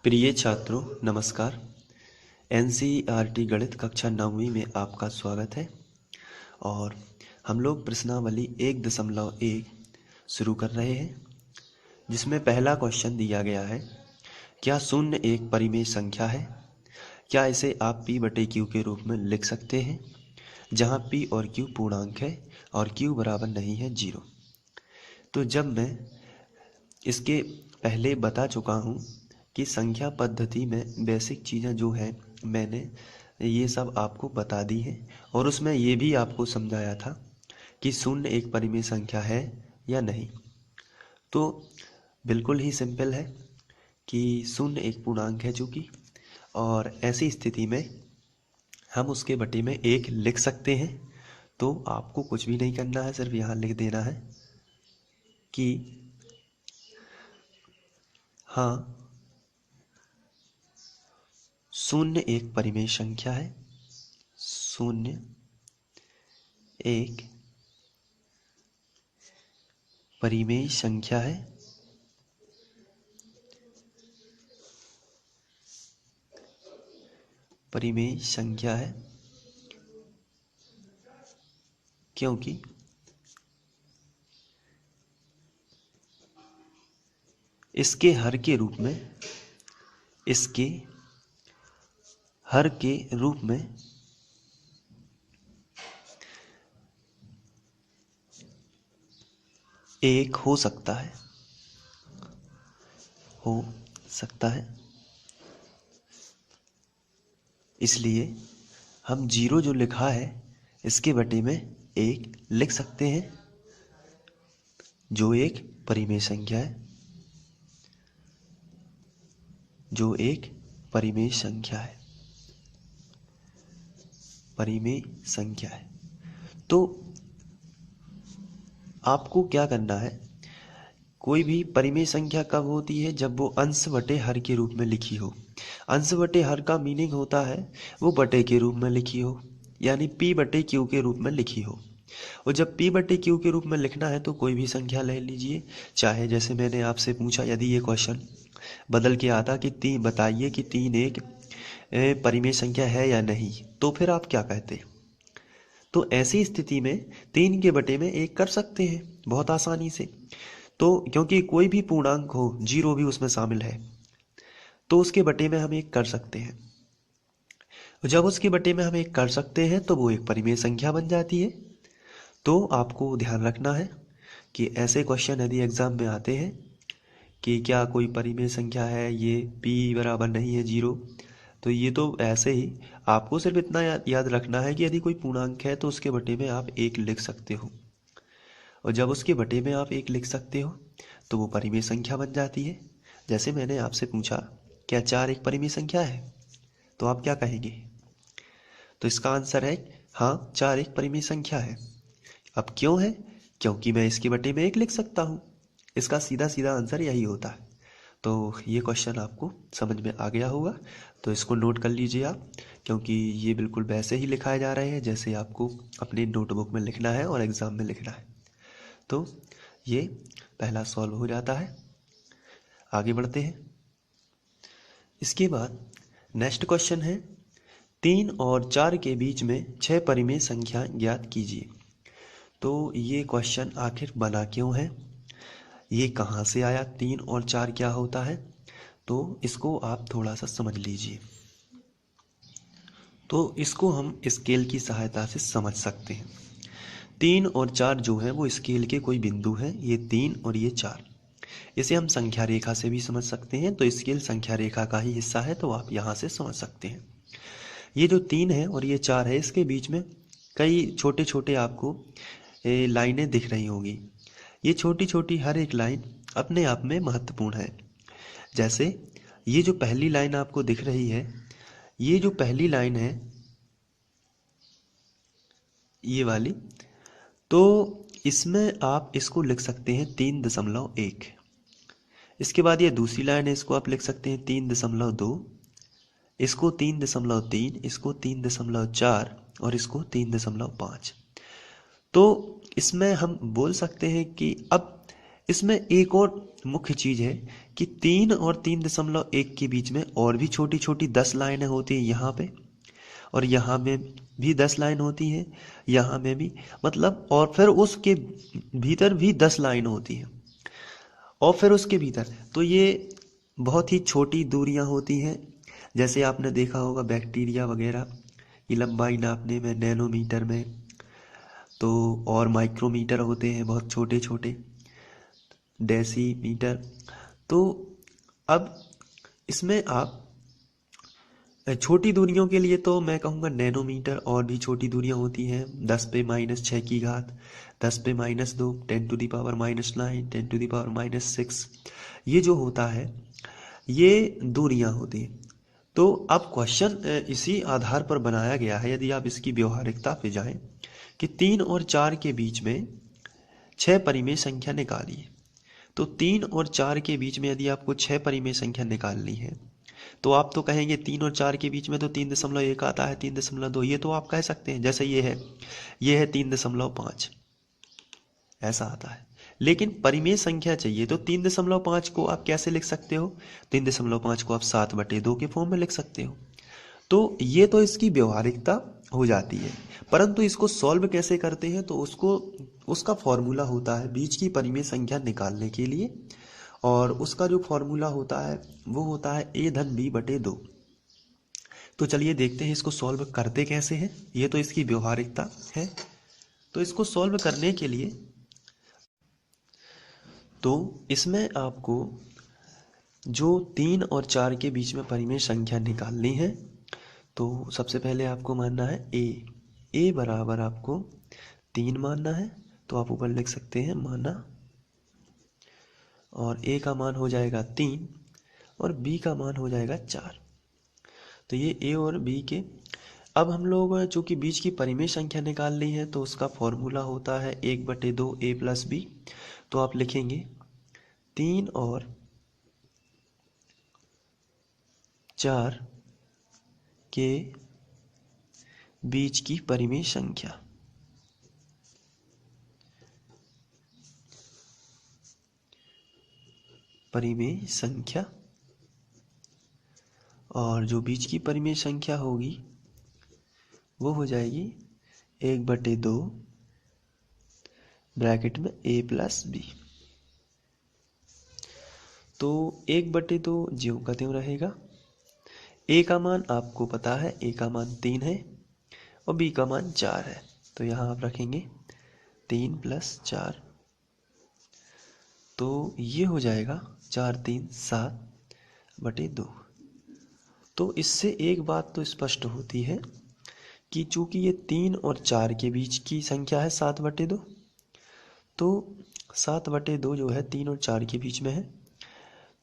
प्रिय छात्रों नमस्कार। एनसीईआरटी गणित कक्षा 9वीं में आपका स्वागत है। और हम लोग प्रश्नावली 1.1 शुरू कर रहे हैं, जिसमें पहला क्वेश्चन दिया गया है, क्या शून्य एक परिमेय संख्या है? क्या इसे आप p बटे q के रूप में लिख सकते हैं, जहां p और q पूर्णांक है और q बराबर नहीं है 0। तो जब मैं इसके पहले बता चुका हूँ कि संख्या पद्धति में बेसिक चीज़ें जो हैं मैंने ये सब आपको बता दी हैं, और उसमें ये भी आपको समझाया था कि शून्य एक परिमेय संख्या है या नहीं। तो बिल्कुल ही सिंपल है कि शून्य एक पूर्णांक है चूँकि, और ऐसी स्थिति में हम उसके बटे में एक लिख सकते हैं। तो आपको कुछ भी नहीं करना है, सिर्फ यहाँ लिख देना है कि हाँ, शून्य एक परिमेय संख्या है। शून्य एक परिमेय संख्या है। परिमेय संख्या है क्योंकि इसके हर के रूप में एक हो सकता है। इसलिए हम 0 जो लिखा है इसके बटे में एक लिख सकते हैं, जो एक परिमेय संख्या है। परिमेय संख्या है। तो आपको क्या करना है, कोई भी परिमेय संख्या कब होती है, जब वो अंश बटे हर के रूप में लिखी हो। अंश बटे हर का मीनिंग होता है वो बटे के रूप में लिखी हो, यानी p बटे q के रूप में लिखी हो। और जब p बटे q के रूप में लिखना है तो कोई भी संख्या ले लीजिए, चाहे जैसे मैंने आपसे पूछा, यदि ये क्वेश्चन बदल के आता कि बताइए कि 3 एक परिमेय संख्या है या नहीं, तो फिर आप क्या कहते? तो ऐसी स्थिति में 3 के बटे में 1 कर सकते हैं बहुत आसानी से। तो क्योंकि कोई भी पूर्णांक हो, 0 भी उसमें शामिल है, तो उसके बटे में हम 1 कर सकते हैं। जब उसके बटे में हम 1 कर सकते हैं तो वो एक परिमेय संख्या बन जाती है। तो आपको ध्यान रखना है कि ऐसे क्वेश्चन यदि एग्जाम में आते हैं कि क्या कोई परिमेय संख्या है, ये p बराबर नहीं है 0, तो ये तो ऐसे ही आपको सिर्फ इतना याद रखना है कि यदि कोई पूर्णांक है तो उसके बटे में आप 1 लिख सकते हो, और जब उसके बटे में आप 1 लिख सकते हो तो वो परिमेय संख्या बन जाती है। जैसे मैंने आपसे पूछा, क्या 4 एक परिमेय संख्या है, तो आप क्या कहेंगे? तो इसका आंसर है हाँ, 4 एक परिमेय संख्या है। अब क्यों है? क्योंकि मैं इसके बटे में 1 लिख सकता हूँ। इसका सीधा सीधा आंसर यही होता है। तो ये क्वेश्चन आपको समझ में आ गया होगा, तो इसको नोट कर लीजिए आप, क्योंकि ये बिल्कुल वैसे ही लिखाए जा रहे हैं जैसे आपको अपनी नोटबुक में लिखना है और एग्ज़ाम में लिखना है। तो ये पहला सॉल्व हो जाता है। आगे बढ़ते हैं। इसके बाद नेक्स्ट क्वेश्चन है, 3 और 4 के बीच में 6 परिमेय संख्या ज्ञात कीजिए। तो ये क्वेश्चन आखिर बना क्यों है, ये कहाँ से आया, 3 और 4 क्या होता है, तो इसको आप थोड़ा सा समझ लीजिए। तो इसको हम स्केल की सहायता से समझ सकते हैं। 3 और 4 जो है वो स्केल के कोई बिंदु हैं, ये 3 और ये 4। इसे हम संख्या रेखा से भी समझ सकते हैं, तो स्केल संख्या रेखा का ही हिस्सा है, तो आप यहाँ से समझ सकते हैं। ये जो 3 है और ये 4 है, इसके बीच में कई छोटे छोटे आपको लाइनें दिख रही होंगी। ये छोटी छोटी हर एक लाइन अपने आप में महत्वपूर्ण है। जैसे ये जो पहली लाइन आपको दिख रही है, ये जो पहली लाइन है ये वाली, तो इसमें आप इसको लिख सकते हैं 3.1। इसके बाद ये दूसरी लाइन है, इसको आप लिख सकते हैं 3.2, इसको 3.3, इसको 3.4 और इसको 3.5। तो इसमें हम बोल सकते हैं कि अब इसमें एक और मुख्य चीज है कि 3 और 3.1 के बीच में और भी छोटी छोटी 10 लाइनें होती हैं यहाँ पे, और यहाँ में भी 10 लाइन होती है, यहाँ में भी, मतलब, और फिर उसके भीतर भी 10 लाइन होती है, और फिर उसके भीतर तो ये बहुत ही छोटी दूरियां होती हैं। जैसे आपने देखा होगा बैक्टीरिया वगैरह की लंबाई नापने में नैनोमीटर में, तो और माइक्रोमीटर होते हैं बहुत छोटे छोटे, डेसीमीटर। तो अब इसमें आप छोटी दूरियों के लिए तो मैं कहूँगा नैनोमीटर, और भी छोटी दूरियां होती हैं 10⁻⁶ की घात, 10⁻², 10⁻⁻⁹, 10⁻⁻6, ये जो होता है ये दूरियां होती हैं। तो अब क्वेश्चन इसी आधार पर बनाया गया है, यदि आप इसकी व्यवहारिकता पे जाएं कि 3 और 4 के बीच में 6 परिमेय संख्या निकालिए। तो 3 और 4 के बीच में यदि आपको 6 परिमेय संख्या निकालनी है, तो आप तो कहेंगे 3 और 4 के बीच में तो 3.1 आता है, 3.2, ये तो आप कह सकते हैं। जैसे ये है 3.5, ऐसा आता है। लेकिन परिमेय संख्या चाहिए तो 3.5 को आप कैसे लिख सकते हो? 3.5 को आप 7/2 के फॉर्म में लिख सकते हो। तो ये तो इसकी व्यवहारिकता हो जाती है, परंतु इसको सॉल्व कैसे करते हैं? तो उसका फॉर्मूला होता है बीच की परिमेय संख्या निकालने के लिए, और उसका जो फॉर्मूला होता है वो होता है a-b/2। तो चलिए देखते हैं इसको सॉल्व करते कैसे हैं। ये तो इसकी व्यवहारिकता है। तो इसको सॉल्व करने के लिए तो इसमें आपको जो 3 और 4 के बीच में परिमेय संख्या निकालनी है, तो सबसे पहले आपको मानना है ए बराबर आपको 3 मानना है। तो आप ऊपर लिख सकते हैं माना, और ए का मान हो जाएगा 3 और बी का मान हो जाएगा 4। तो ये ए और बी के, अब हम लोग चूंकि बीच की परिमेय संख्या निकालनी है तो उसका फॉर्मूला होता है 1/2 a + b। तो आप लिखेंगे 3 और 4 के बीच की परिमेय संख्या, और जो बीच की परिमेय संख्या होगी वो हो जाएगी 1/2 ब्रैकेट में a + b। तो 1/2 ज्यों का त्यों रहेगा। a का मान आपको पता है, a का मान 3 है और b का मान 4 है। तो यहाँ आप रखेंगे 3 + 4, तो ये हो जाएगा 4 3 7/2। तो इससे एक बात तो स्पष्ट होती है कि चूंकि ये 3 और 4 के बीच की संख्या है 7/2, तो 7/2 जो है 3 और 4 के बीच में है,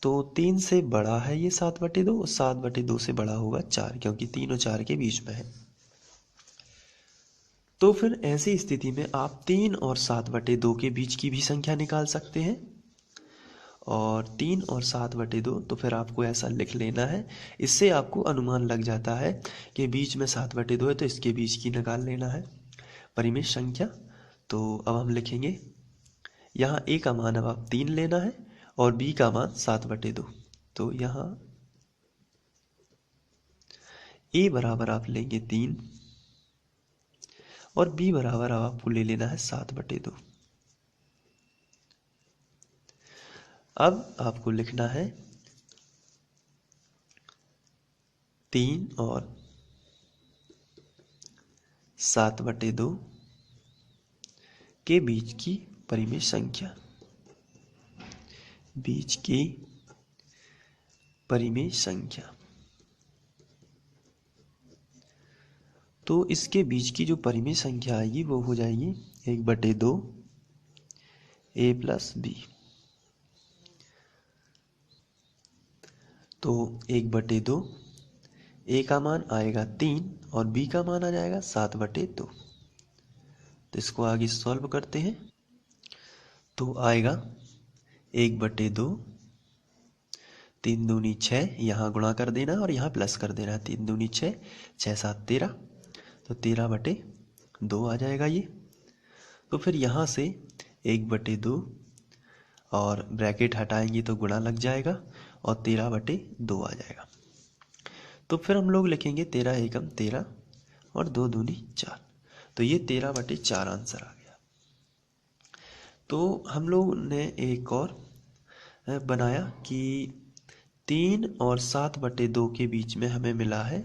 तो 3 से बड़ा है ये 7/2, और 7/2 से बड़ा होगा 4, क्योंकि 3 और 4 के बीच में है। तो फिर ऐसी स्थिति में आप 3 और 7/2 के बीच की भी संख्या निकाल सकते हैं, और 3 और 7/2 तो फिर आपको ऐसा लिख लेना है। इससे आपको अनुमान लग जाता है कि बीच में 7/2 है तो इसके बीच की निकाल लेना है परिमेय संख्या। तो अब हम लिखेंगे यहाँ a का मान अब आप 3 लेना है और b का मान 7/2। तो यहाँ a बराबर आप लेंगे 3 और b बराबर अब आपको ले लेना है 7/2। अब आपको लिखना है 3 और 7/2 के बीच की परिमेय संख्या, बीच की परिमेय संख्या। तो इसके बीच की जो परिमेय संख्या आएगी वो हो जाएगी 1/2 a + b। तो 1/2 a का मान आएगा 3 और b का मान आ जाएगा 7/2। तो इसको आगे सॉल्व करते हैं। तो आएगा 1/2, 3 दूनी 6, यहाँ गुणा कर देना और यहाँ प्लस कर देना। 3 दूनी 6, 6 7 13, तो 13/2 आ जाएगा ये। तो फिर यहाँ से 1/2 और ब्रैकेट हटाएंगे तो गुणा लग जाएगा और 13/2 आ जाएगा। तो फिर हम लोग लिखेंगे 13 एकम 13 और 2 दूनी 4, तो ये 13/4 आंसर आ गया। तो हम लोग ने एक और बनाया कि 3 और 7/2 के बीच में हमें मिला है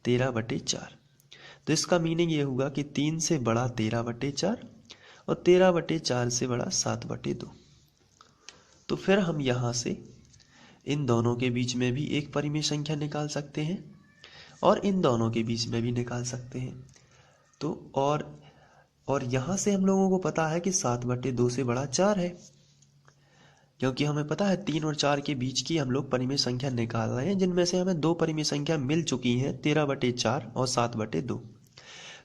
13/4। तो इसका मीनिंग ये हुआ कि 3 से बड़ा 13/4 और 13/4 से बड़ा 7/2। तो फिर हम यहाँ से इन दोनों के बीच में भी एक परिमेय संख्या निकाल सकते हैं और इन दोनों के बीच में भी निकाल सकते हैं। तो और यहाँ से हम लोगों को पता है कि 7/2 से बड़ा 4 है, क्योंकि हमें पता है 3 और 4 के बीच की हम लोग परिमेय संख्या निकाल रहे हैं, जिनमें से हमें 2 परिमेय संख्या मिल चुकी हैं, 13/4 और 7/2।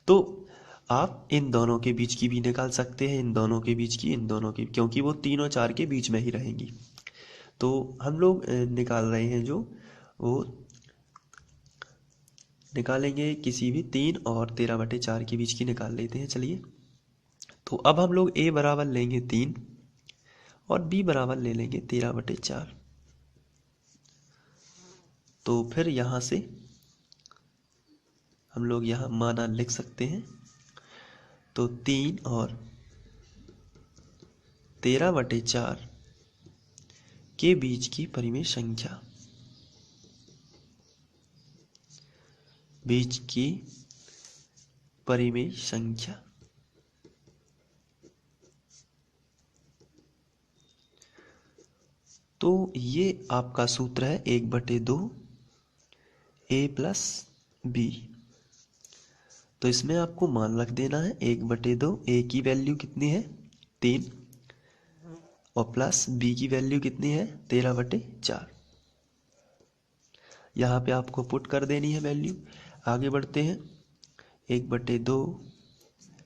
तो आप इन दोनों के बीच की भी निकाल सकते हैं, इन दोनों के बीच की, इन दोनों की, क्योंकि वो 3 और 4 के बीच में ही रहेंगी। तो हम लोग निकाल रहे हैं जो वो निकालेंगे किसी भी 3 और 13/4 के बीच की निकाल लेते हैं। चलिए, तो अब हम लोग a बराबर लेंगे 3 और b बराबर ले लेंगे 13/4। तो फिर यहाँ से हम लोग यहाँ माना लिख सकते हैं। तो 3 और 13/4 के बीच की परिमेय संख्या, बीच की परिमेय संख्या तो ये आपका सूत्र है 1/2 a प्लस b। तो इसमें आपको मान रख देना है 1/2, a की वैल्यू कितनी है 3 और प्लस b की वैल्यू कितनी है 13/4। यहाँ पे आपको पुट कर देनी है वैल्यू। आगे बढ़ते हैं। 1/2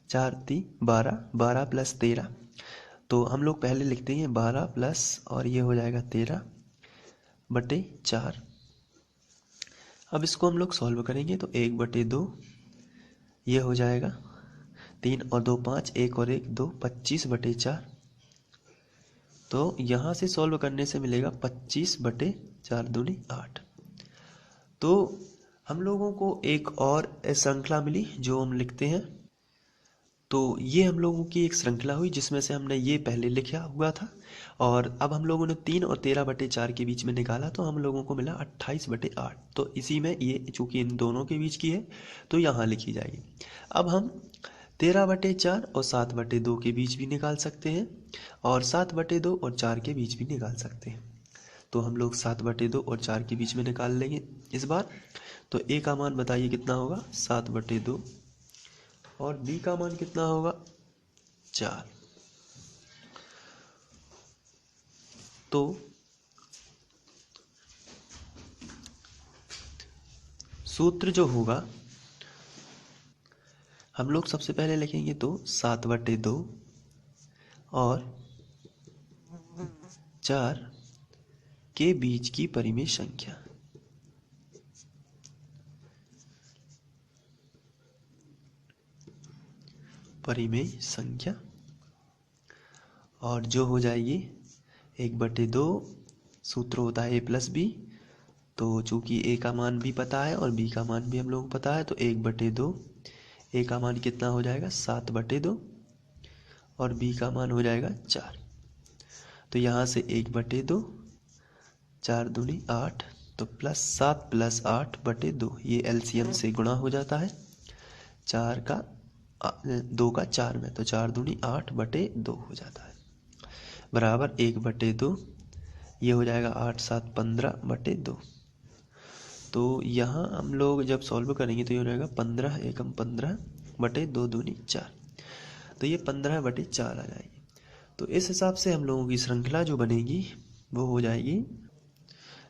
4 3 12, 12 प्लस 13, तो हम लोग पहले लिखते हैं 12 प्लस और ये हो जाएगा 13/4। अब इसको हम लोग सॉल्व करेंगे तो 1/2 ये हो जाएगा 3 और 2 5, 1 और 1 2, 25/4। तो यहाँ से सॉल्व करने से मिलेगा 25/4 दूनी 8। तो हम लोगों को एक और श्रृंखला मिली जो हम लिखते हैं। तो ये हम लोगों की एक श्रृंखला हुई जिसमें से हमने ये पहले लिखा हुआ था और अब हम लोगों ने 3 और 13/4 के बीच में निकाला तो हम लोगों को मिला 28/8। तो इसी में ये चूंकि इन दोनों के बीच की है तो यहाँ लिखी जाएगी। अब हम 13/4 और 7/2 के बीच भी निकाल सकते हैं और 7/2 और 4 के बीच भी निकाल सकते हैं। तो हम लोग 7/2 और 4 के बीच में निकाल लेंगे इस बार। तो a का मान बताइए कितना होगा 7/2 और b का मान कितना होगा 4। तो सूत्र जो होगा हम लोग सबसे पहले लिखेंगे तो 7/2 और 4 के बीच की परिमेय संख्या, परिमेय संख्या, और जो हो जाएगी 1/2 सूत्र होता है a प्लस बी। तो चूंकि a का मान भी पता है और b का मान भी हम लोगों को पता है तो 1/2 a का मान कितना हो जाएगा 7/2 और b का मान हो जाएगा 4। तो यहाँ से 1/2 4 दूनी 8 तो प्लस 7 प्लस 8/2 ये एलसीएम से गुणा हो जाता है 4 का 2 का 4 में, तो 4 दूनी 8/2 हो जाता है बराबर 1/2। ये हो जाएगा 8 7 15/2। तो यहाँ हम लोग जब सॉल्व करेंगे तो ये हो जाएगा 15 एकम 15/2 दूनी 4। तो ये 15/4 आ जाएगी। तो इस हिसाब से हम लोगों की श्रृंखला जो बनेगी वो हो जाएगी,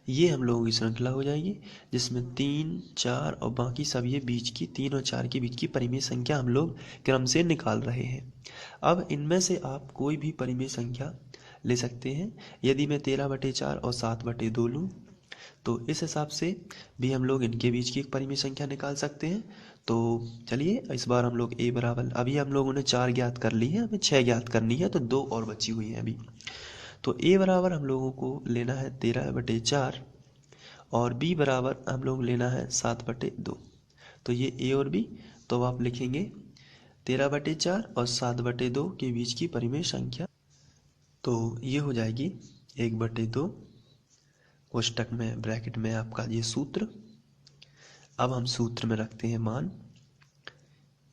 ये हम लोगों की श्रृंखला हो जाएगी जिसमें 3 4 और बाकी सब ये बीच की 3 और 4 के बीच की परिमेय संख्या हम लोग क्रम से निकाल रहे हैं। अब इनमें से आप कोई भी परिमेय संख्या ले सकते हैं। यदि मैं 13/4 और 7/2 लूँ तो इस हिसाब से भी हम लोग इनके बीच की एक परिमेय संख्या निकाल सकते हैं। तो चलिए इस बार हम लोग a बराबर, अभी हम लोगों ने 4 ज्ञात कर ली है, हमें 6 ज्ञात करनी है तो 2 और बची हुई है अभी। तो ए बराबर हम लोगों को लेना है 13/4 और बी बराबर हम लोग लेना है 7/2। तो ये ए और बी, तो आप लिखेंगे 13/4 और 7/2 के बीच की परिमेय संख्या। तो ये हो जाएगी 1/2 कोष्टक में ब्रैकेट में आपका ये सूत्र। अब हम सूत्र में रखते हैं मान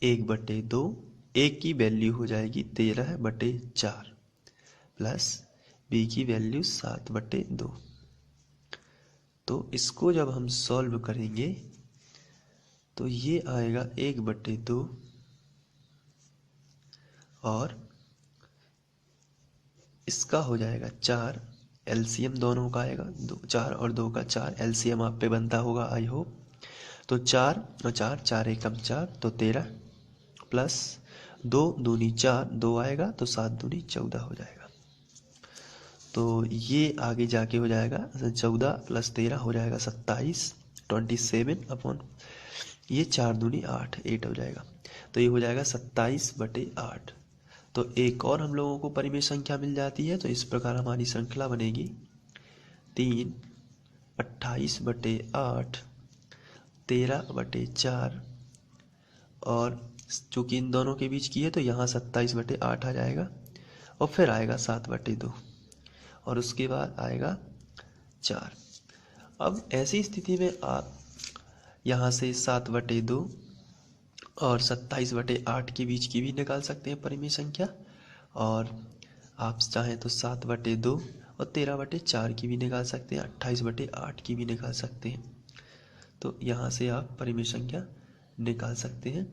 1/2, एक की वैल्यू हो जाएगी 13/4 प्लस बी की वैल्यू 7/2। तो इसको जब हम सॉल्व करेंगे तो ये आएगा 1/2 और इसका हो जाएगा 4, एलसीएम दोनों का आएगा 2, 4 और 2 का 4, एलसीएम आप पे बनता होगा आई होप। तो 4 और 4, 4 एकम 4 तो 13 प्लस 2 दूनी 4, 2 आएगा तो 7 दूनी 14 हो जाएगा। तो ये आगे जाके हो जाएगा 14 प्लस 13 हो जाएगा 27, 27 अपॉन ये 4 दूनी 8, 8 हो जाएगा। तो ये हो जाएगा 27/8। तो एक और हम लोगों को परिमेय संख्या मिल जाती है। तो इस प्रकार हमारी श्रृंखला बनेगी 3 28/8 13/4 और चूंकि इन दोनों के बीच की है तो यहाँ 27/8 आ जाएगा और फिर आएगा 7/2 और उसके बाद आएगा 4। अब ऐसी स्थिति में आप यहाँ से 7/2 और 27/8 के बीच की भी निकाल सकते हैं परिमेय संख्या, और आप चाहें तो 7/2 और 13/4 की भी निकाल सकते हैं, 28/8 की भी निकाल सकते हैं। तो यहाँ से आप परिमेय संख्या निकाल सकते हैं।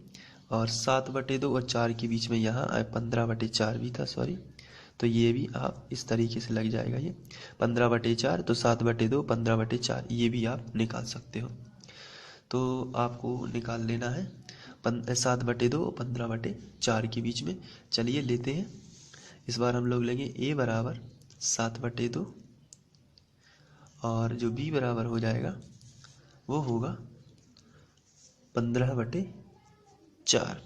और 7/2 और 4 के बीच में यहाँ 15/4 भी था, सॉरी, तो ये भी आप इस तरीके से लग जाएगा। ये 15/4 तो 7/2 15/4 ये भी आप निकाल सकते हो। तो आपको निकाल लेना है 7/2 और 15/4 के बीच में। चलिए लेते हैं, इस बार हम लोग लेंगे ए बराबर 7/2 और जो बी बराबर हो जाएगा वो होगा 15/4।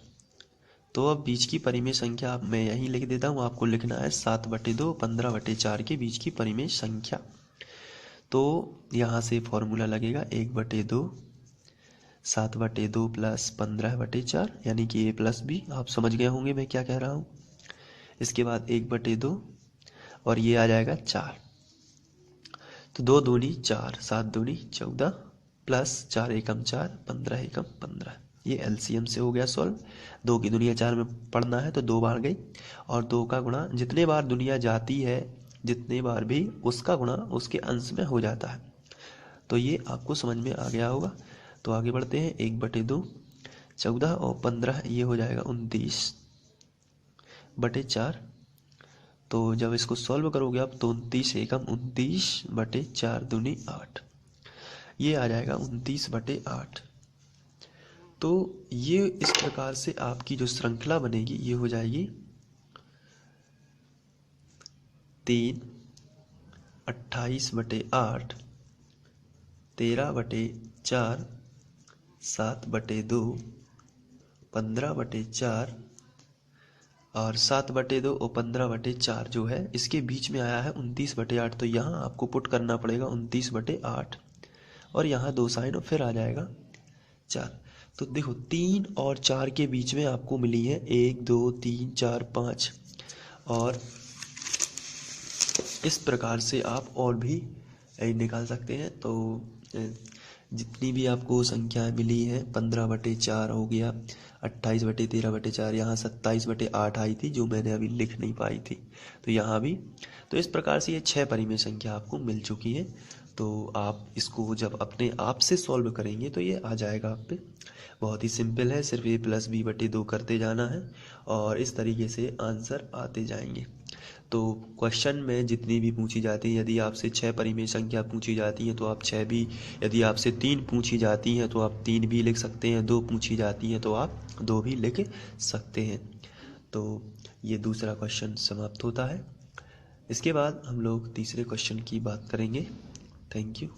तो अब बीच की परिमेय संख्या मैं यहीं लिख देता हूँ, आपको लिखना है 7/2 15/4 के बीच की परिमेय संख्या। तो यहाँ से फॉर्मूला लगेगा 1/2 7/2 प्लस 15/4 यानी कि ए प्लस बी। आप समझ गए होंगे मैं क्या कह रहा हूँ। इसके बाद 1/2 और ये आ जाएगा 4, तो 2 दूनी 4, 7 दूनी 14 प्लस 4 एकम 4, 15 एकम 15। ये एलसीएम से हो गया सॉल्व। 2 की दुनिया 4 में पढ़ना है तो 2 बार गई और 2 का गुणा जितने बार दुनिया जाती है जितने बार भी उसका गुणा उसके अंश में हो जाता है। तो ये आपको समझ में आ गया होगा। तो आगे बढ़ते हैं। 1/2 14 और 15 ये हो जाएगा 29/4। तो जब इसको सॉल्व करोगे आप तो 29 एकम 29/4 दूनी 8, ये आ जाएगा 29/8। तो ये इस प्रकार से आपकी जो श्रृंखला बनेगी ये हो जाएगी 3 28/8 13/4 7/2 15/4 और 7/2 और 15/4 जो है इसके बीच में आया है 29/8। तो यहाँ आपको पुट करना पड़ेगा 29/8 और यहाँ 2 साइन और फिर आ जाएगा 4। तो देखो 3 और 4 के बीच में आपको मिली है 1 2 3 4 5 और इस प्रकार से आप और भी निकाल सकते हैं। तो जितनी भी आपको संख्याएं मिली हैं 15/4 हो गया, 28/13/4, यहाँ 27/8 आई थी जो मैंने अभी लिख नहीं पाई थी, तो यहाँ भी। तो इस प्रकार से ये 6 परिमेय संख्या आपको मिल चुकी है। तो आप इसको जब अपने आप से सॉल्व करेंगे तो ये आ जाएगा आप पे। बहुत ही सिंपल है, सिर्फ a+b/2 करते जाना है और इस तरीके से आंसर आते जाएंगे। तो क्वेश्चन में जितनी भी पूछी जाती है, यदि आपसे 6 परिमेय संख्या पूछी जाती हैं तो आप 6 भी, यदि आपसे 3 पूछी जाती हैं तो आप 3 भी लिख सकते हैं, 2 पूछी जाती हैं तो आप 2 भी लिख सकते हैं। तो ये दूसरा क्वेश्चन समाप्त होता है। इसके बाद हम लोग तीसरे क्वेश्चन की बात करेंगे। Thank you.